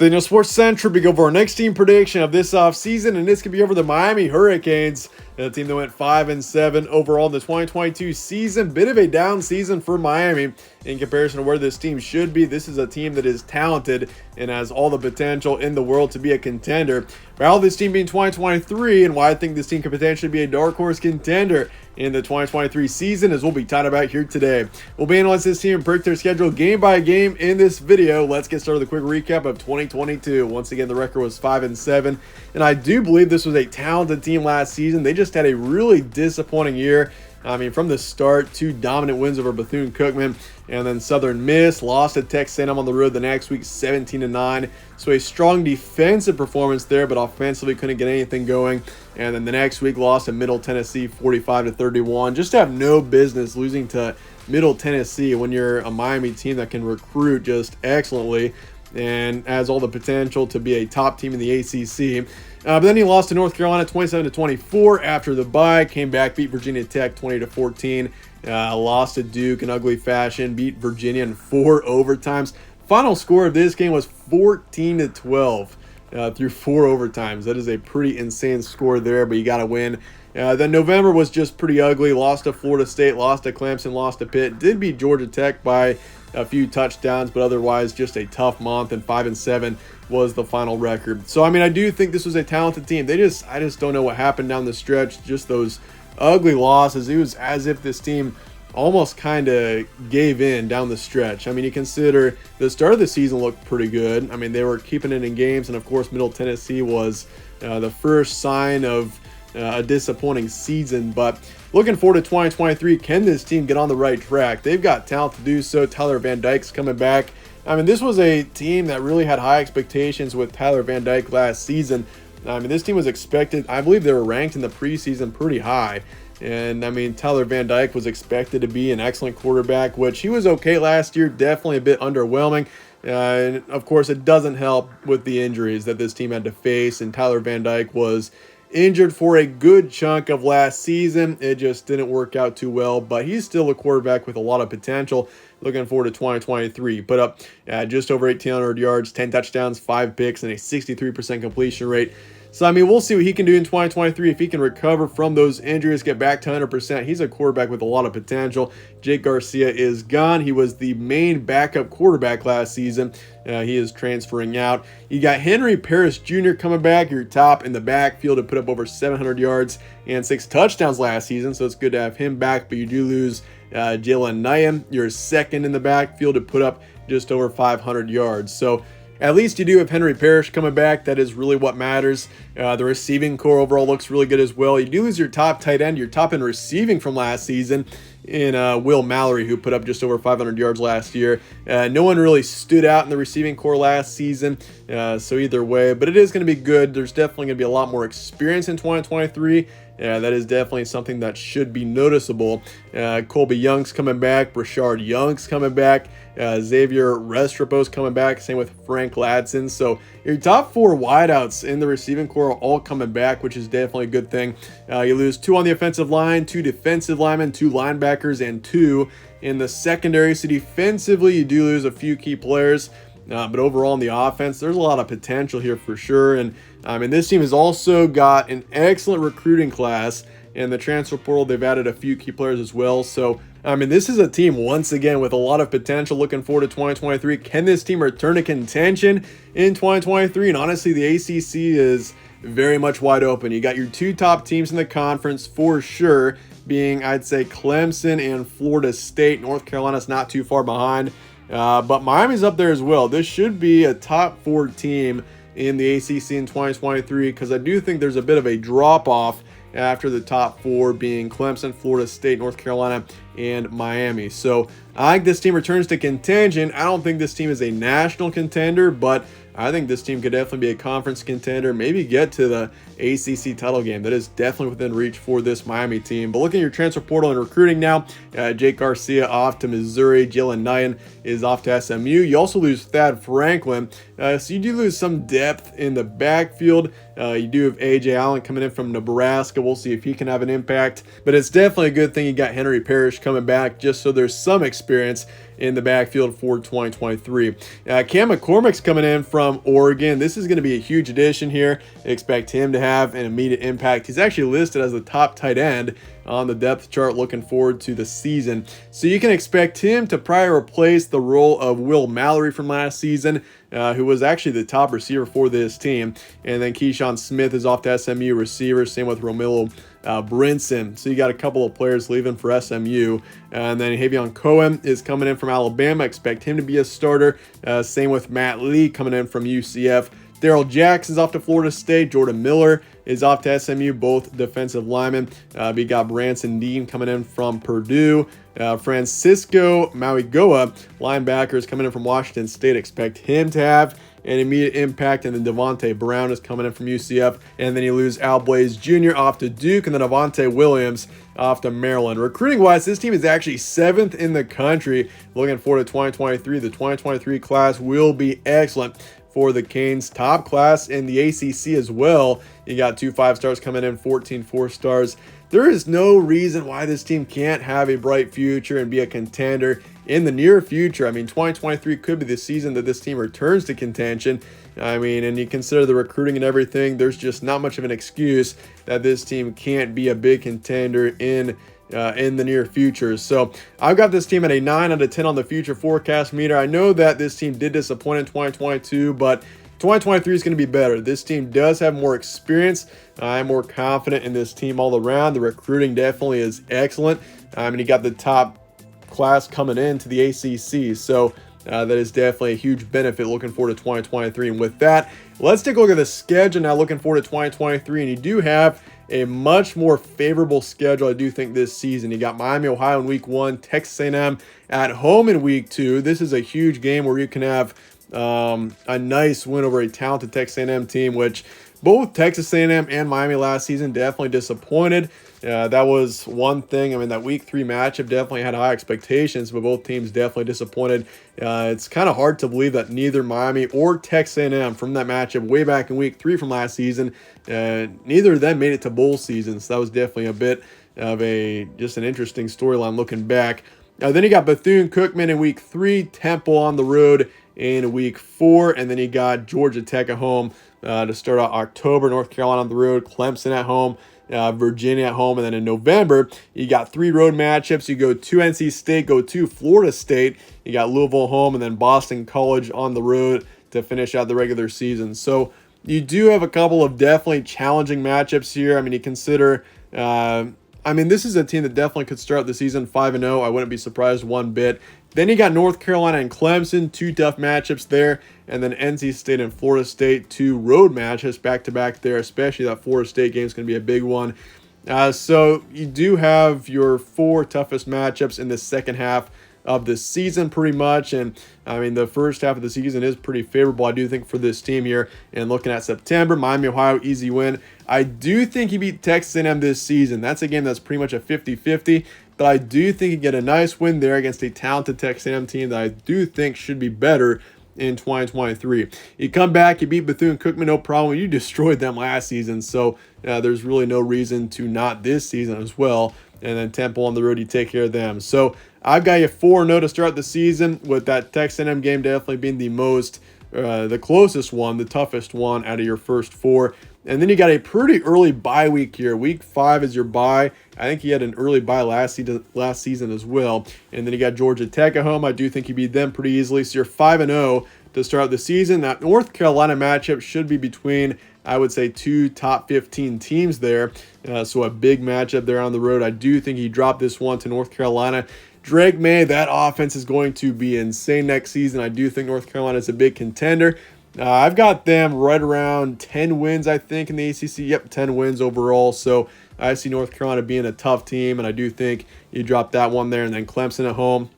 Nathaniel Sports Central. We go over our next team prediction of this offseason, and this could be over the Miami Hurricanes, a team that went 5-7 overall in the 2022 season. Bit of a down season for Miami in comparison to where this team should be. This is a team that is talented and has all the potential in the world to be a contender. But how this team being 2023 and why I think this team could potentially be a dark horse contender in the 2023 season is we'll be talking about here today. We'll be analyzing this team and predict their schedule game by game in this video. Let's get started with a quick recap of 2022. Once again, the record was 5-7, and I do believe this was a talented team last season. They just had a really disappointing year. I mean, from the start, 2 dominant wins over Bethune-Cookman, and then Southern Miss lost to Texas A&M on the road the next week, 17-9. So a strong defensive performance there, but offensively couldn't get anything going. And then the next week lost to Middle Tennessee, 45-31. Just to have no business losing to Middle Tennessee when you're a Miami team that can recruit just excellently and has all the potential to be a top team in the ACC. But then he lost to North Carolina 27-24 after the bye, came back, beat Virginia Tech 20-14, lost to Duke in ugly fashion, beat Virginia in 4 overtimes. Final score of this game was 14-12 through 4 overtimes. That is a pretty insane score there, but you got to win. Then November was just pretty ugly. Lost to Florida State, lost to Clemson, lost to Pitt. Did beat Georgia Tech by a few touchdowns, but otherwise just a tough month, and 5-7 was the final record. So, I mean, I do think this was a talented team. I just don't know what happened down the stretch. Just those ugly losses. It was as if this team almost kind of gave in down the stretch. I mean, you consider the start of the season looked pretty good. I mean, they were keeping it in games, and of course, Middle Tennessee was the first sign of a disappointing season. But looking forward to 2023, can this team get on the right track? They've got talent to do so. Tyler Van Dyke's coming back. I mean, this was a team that really had high expectations with Tyler Van Dyke last season. I mean, this team was expected, I believe they were ranked in the preseason pretty high. And I mean, Tyler Van Dyke was expected to be an excellent quarterback, which he was okay last year, definitely a bit underwhelming. And of course, it doesn't help with the injuries that this team had to face, and Tyler Van Dyke was injured for a good chunk of last season. It just didn't work out too well, but he's still a quarterback with a lot of potential. Looking forward to 2023. Put up just over 1,800 yards, 10 touchdowns, 5 picks, and a 63% completion rate. So, I mean, we'll see what he can do in 2023 if he can recover from those injuries, get back to 100%. He's a quarterback with a lot of potential. Jake Garcia is gone. He was the main backup quarterback last season. He is transferring out. You got Henry Parrish Jr. coming back, your top in the backfield, to put up over 700 yards and 6 touchdowns last season, so it's good to have him back, but you do lose Jalen Nyan, your second in the backfield, to put up just over 500 yards. So at least you do have Henry Parrish coming back. That is really what matters. The receiving core overall looks really good as well. You do lose your top tight end, your top in receiving from last season, in Will Mallory, who put up just over 500 yards last year. No one really stood out in the receiving core last season, so either way, but it is going to be good. There's definitely going to be a lot more experience in 2023. That is definitely something that should be noticeable. Colby Young's coming back. Brashard Young's coming back. Xavier Restrepo's coming back. Same with Frank Ladson. So your top 4 wideouts in the receiving core are all coming back, which is definitely a good thing. You lose 2 on the offensive line, 2 defensive linemen, 2 linebackers, and 2 in the secondary. So defensively, you do lose a few key players. But overall in the offense, there's a lot of potential here for sure. And this team has also got an excellent recruiting class. In the transfer portal, they've added a few key players as well. So, this is a team, once again, with a lot of potential. Looking forward to 2023. Can this team return to contention in 2023? And honestly, the ACC is very much wide open. You got your 2 top teams in the conference for sure, being, I'd say, Clemson and Florida State. North Carolina's not too far behind. But Miami's up there as well. This should be a top 4 team in the ACC in 2023, because I do think there's a bit of a drop-off after the top 4 being Clemson, Florida State, North Carolina, and Miami. So I think this team returns to contention. I don't think this team is a national contender, but I think this team could definitely be a conference contender, maybe get to the ACC title game. That is definitely within reach for this Miami team. But looking at your transfer portal and recruiting now, Jake Garcia off to Missouri. Jalen Nyan is off to SMU. You also lose Thad Franklin. So you do lose some depth in the backfield. You do have A.J. Allen coming in from Nebraska. We'll see if he can have an impact. But it's definitely a good thing you got Henry Parrish coming back just so there's some experience in the backfield for 2023. Cam McCormick's coming in from Oregon. This is going to be a huge addition here. I expect him to have an immediate impact. He's actually listed as the top tight end on the depth chart looking forward to the season. So you can expect him to probably replace the role of Will Mallory from last season, who was actually the top receiver for this team. And then Keyshawn Smith is off to SMU receiver. Same with Romillo Brinson. So you got a couple of players leaving for SMU. And then Havion Cohen is coming in from Alabama. Expect him to be a starter. Same with Matt Lee coming in from UCF. Daryl Jackson's off to Florida State. Jordan Miller is off to SMU, both defensive linemen. We got Branson Dean coming in from Purdue. Francisco Mauigoa, linebackers coming in from Washington State. Expect him to have an immediate impact. And then Devontae Brown is coming in from UCF. And then you lose Al Blaze Jr. off to Duke. And then Avonte Williams off to Maryland. Recruiting-wise, this team is actually 7th in the country. Looking forward to 2023. The 2023 class will be excellent for the Canes. Top class in the ACC as well. You got 2 5-stars coming in, 14 4-stars. There is no reason why this team can't have a bright future and be a contender in the near future. I mean, 2023 could be the season that this team returns to contention. I mean, and you consider the recruiting and everything, there's just not much of an excuse that this team can't be a big contender in the near future. So I've got this team at a 9 out of 10 on the future forecast meter. I know that this team did disappoint in 2022, but 2023 is going to be better. This team does have more experience. I'm more confident in this team all around. The recruiting definitely is excellent. And you got the top class coming into the ACC. So that is definitely a huge benefit looking forward to 2023. And with that, let's take a look at the schedule now looking forward to 2023. And you do have a much more favorable schedule, I do think, this season. You got Miami, Ohio in week 1, Texas A&M at home in week 2. This is a huge game where you can have a nice win over a talented Texas A&M team, which both Texas A&M and Miami last season definitely disappointed. That was one thing. I mean, that week 3 matchup definitely had high expectations, but both teams definitely disappointed. It's kind of hard to believe that neither Miami or Texas A&M from that matchup way back in week 3 from last season, neither of them made it to bowl season. So that was definitely a bit of just an interesting storyline looking back. Then you got Bethune-Cookman in week 3, Temple on the road in week 4, and then you got Georgia Tech at home to start out October, North Carolina on the road, Clemson at home, Virginia at home, and then in November, you got 3 road matchups. You go to NC State, go to Florida State, you got Louisville home, and then Boston College on the road to finish out the regular season. So you do have a couple of definitely challenging matchups here. I mean, you consider this is a team that definitely could start the season 5-0. I wouldn't be surprised one bit. Then you got North Carolina and Clemson, 2 tough matchups there. And then NC State and Florida State, 2 road matchups back-to-back there, especially that Florida State game is going to be a big one. So you do have your 4 toughest matchups in the second half of the season pretty much. And I mean, the first half of the season is pretty favorable, I do think, for this team here. And looking at September, Miami, Ohio, easy win. I do think you beat Texas A&M this season. That's a game that's pretty much a 50-50. But I do think you get a nice win there against a talented Texas A&M team that I do think should be better in 2023. You come back, you beat Bethune-Cookman, no problem. You destroyed them last season, so there's really no reason to not this season as well. And then Temple on the road, you take care of them. So I've got you 4-0 to start the season, with that Texas A&M game definitely being the closest one, the toughest one out of your first 4. And then you got a pretty early bye week here. Week 5 is your bye. I think you had an early bye last season as well. And then you got Georgia Tech at home. I do think you beat them pretty easily. So you're 5-0 to start the season. That North Carolina matchup should be between, I would say, 2 top 15 teams there. So a big matchup there on the road. I do think he dropped this one to North Carolina. Drake May, that offense is going to be insane next season. I do think North Carolina is a big contender. I've got them right around 10 wins, I think, in the ACC. Yep, 10 wins overall. So I see North Carolina being a tough team, and I do think you drop that one there. And then Clemson at home.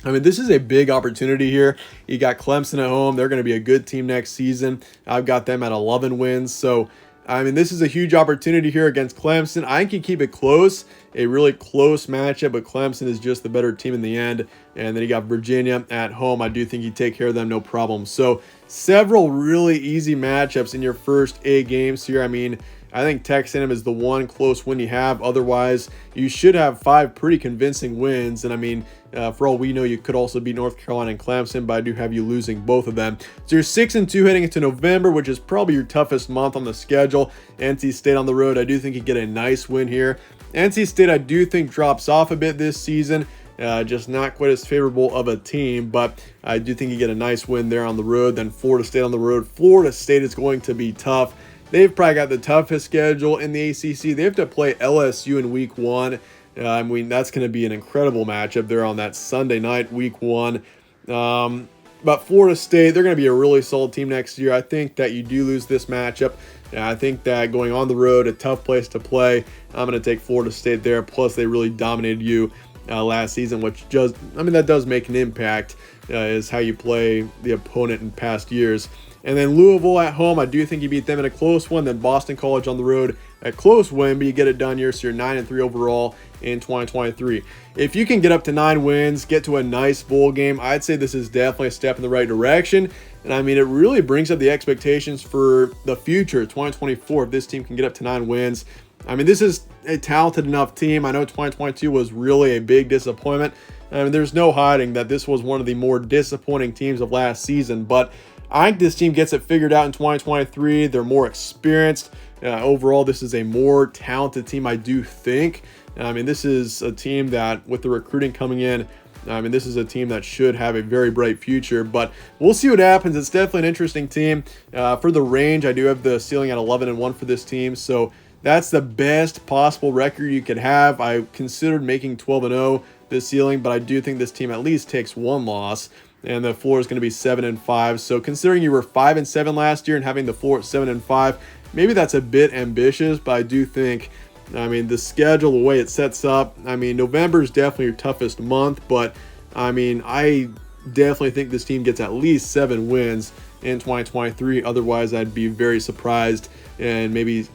I mean, this is a big opportunity here. You got Clemson at home. They're going to be a good team next season. I've got them at 11 wins. So I mean, this is a huge opportunity here against Clemson. I can keep it close, a really close matchup, but Clemson is just the better team in the end. And then you got Virginia at home. I do think you take care of them, no problem. So several really easy matchups in your first 8 games here. I mean, I think Texas A&M is the one close win you have. Otherwise, you should have 5 pretty convincing wins. And I mean, for all we know, you could also beat North Carolina and Clemson, but I do have you losing both of them. So you're 6-2 heading into November, which is probably your toughest month on the schedule. NC State on the road, I do think you get a nice win here. NC State, I do think, drops off a bit this season. Just not quite as favorable of a team, but I do think you get a nice win there on the road. Then Florida State on the road. Florida State is going to be tough. They've probably got the toughest schedule in the ACC. They have to play LSU in week 1. I mean, that's going to be an incredible matchup there on that Sunday night, week 1. But Florida State, they're going to be a really solid team next year. I think that you do lose this matchup. I think that going on the road, a tough place to play, I'm going to take Florida State there. Plus, they really dominated you last season, which just, I mean, that does make an impact, is how you play the opponent in past years. And then Louisville at home, I do think you beat them in a close one. Then Boston College on the road, a close win, but you get it done here, so you're 9-3 overall in 2023. If you can get up to 9 wins, get to a nice bowl game, I'd say this is definitely a step in the right direction. And I mean, it really brings up the expectations for the future, 2024, if this team can get up to 9 wins. I mean, this is a talented enough team. I know 2022 was really a big disappointment. I mean, there's no hiding that this was one of the more disappointing teams of last season, but I think this team gets it figured out in 2023. They're more experienced. Overall, this is a more talented team, I do think. I mean, this is a team that, with the recruiting coming in, I mean, this is a team that should have a very bright future, but we'll see what happens. It's definitely an interesting team. For the range, I do have the ceiling at 11-1 for this team, so that's the best possible record you could have. I considered making 12-0 this ceiling, but I do think this team at least takes 1 loss. And the floor is going to be 7-5. So considering you were 5-7 last year and having the floor at 7-5, maybe that's a bit ambitious, but I do think, I mean, the schedule, the way it sets up, I mean, November is definitely your toughest month, but I mean, I definitely think this team gets at least 7 wins in 2023. Otherwise, I'd be very surprised, and maybe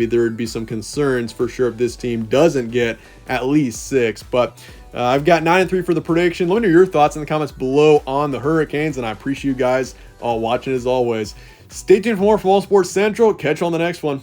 there would be some concerns for sure if this team doesn't get at least 6. But I've got 9-3 for the prediction. Let me know your thoughts in the comments below on the Hurricanes, and I appreciate you guys all watching as always. Stay tuned for more from All Sports Central. Catch you on the next one.